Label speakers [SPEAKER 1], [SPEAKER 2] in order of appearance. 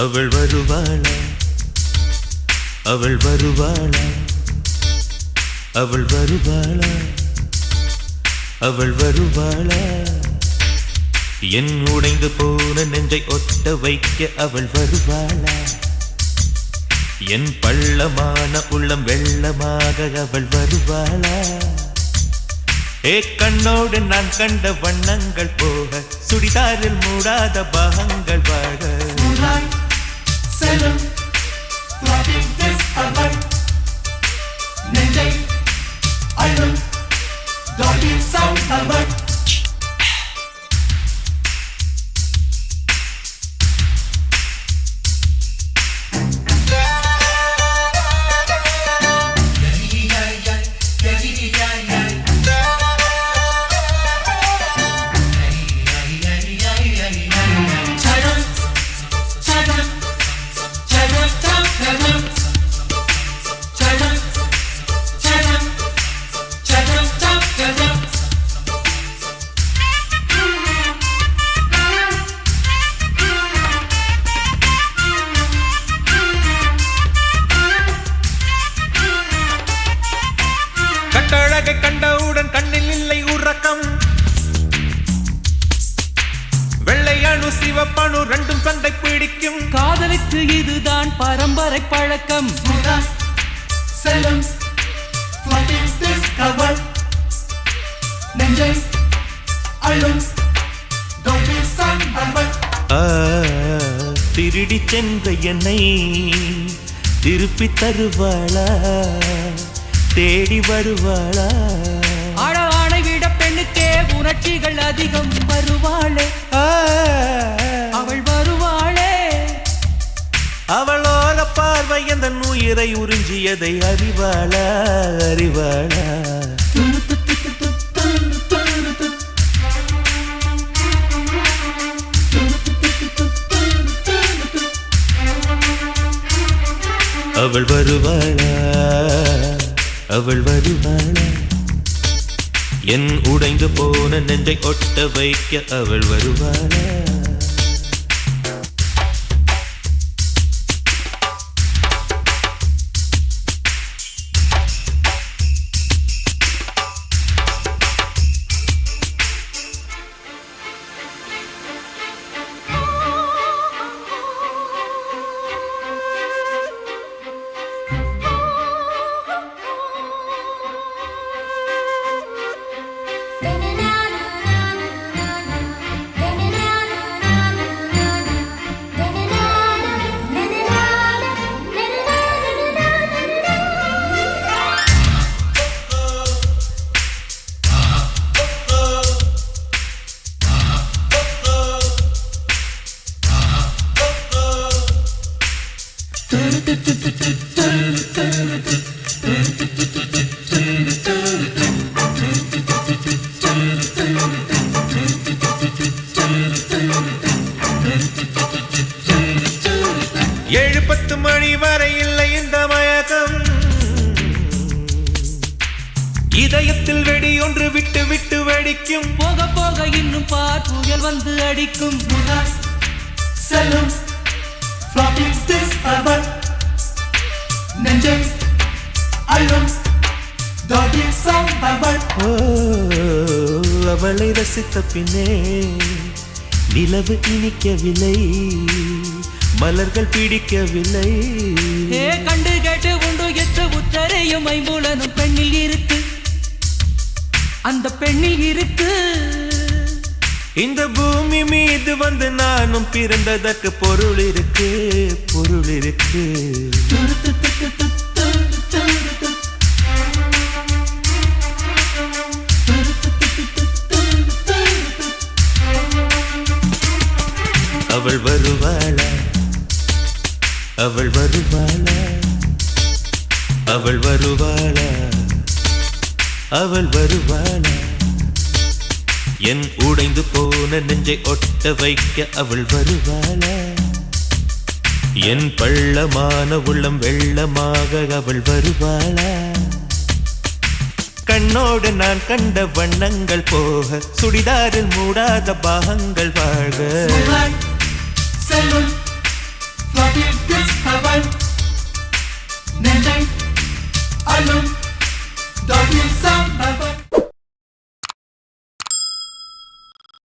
[SPEAKER 1] அவள் வருவாளா அவள் வருவாளா அவள் வருவாளா அவள் வருவாளா என் உடைந்து போன நெஞ்சை ஒட்ட வைக்க அவள் வருவாளா என் பள்ளமான உள்ளம் வெள்ளமாக அவள் வருவாளா கண்ணோடு நான் கண்ட வண்ணங்கள் போக சுடிதாரில் மூடாத பாகங்கள் வாழ கண்டவுடன் கண்ணில் இல்லை உறக்கம் வெள்ளையணு சிவப்பணு ரெண்டும் சண்டை பிடிக்கும்
[SPEAKER 2] காதலுக்கு இதுதான் பரம்பரை பழக்கம்
[SPEAKER 1] திருடி சென்ற என்னை திருப்பி தருவாளா தேடி வருவாளா
[SPEAKER 2] ஆணை விட பெண்ணுக்கே உணர்ச்சிகள் அதிகம் வருவாளே அவள் வருவாளே
[SPEAKER 1] அவளோட பார்வை எந்த உயிரை உறிஞ்சியதை அறிவாளா அறிவாளா அவள் வருவாளா அவள் வருவாளா என் உடைந்து போன நெஞ்சை ஒட்ட வைக்க அவள் வருவாளா ஏழு 10 மணி வரை இல்லை இந்த மயக்கம் இதயத்தில் வெடி ஒன்று விட்டு விட்டு வெடிக்கும்
[SPEAKER 2] போக போக இன்னும் பார் புயல் வந்து அடிக்கும்
[SPEAKER 3] செல்லும் நெஞ்சை அள்ளும்
[SPEAKER 1] அவளை ரசித்த பின்னே நிலவு இனிக்கவில்லை மலர்கள் பிடிக்கவில்லை
[SPEAKER 2] கண்டு கேட்டு உண்டு எற்று உத்தரையும் ஐம்புலனும் பெண்ணில் இருக்கு அந்த பெண்ணில் இருக்கு
[SPEAKER 1] இந்த பூமி மீது வந்து நானும் பிறந்ததற்கு பொருள் இருக்கு பொருள் இருக்கு அவள் வருவாளா அவள் வருவாளா அவள் வருவாளா அவள் வருவாளா என் உடைந்து போன நெஞ்சை ஒட்ட வைக்க அவள் வருவாளா என் பள்ளமான உள்ளம் வெள்ளமாக அவள் வருவாளா கண்ணோடு நான் கண்ட வண்ணங்கள் போக சுடிதாரில் மூடாத பாகங்கள் வாழ்க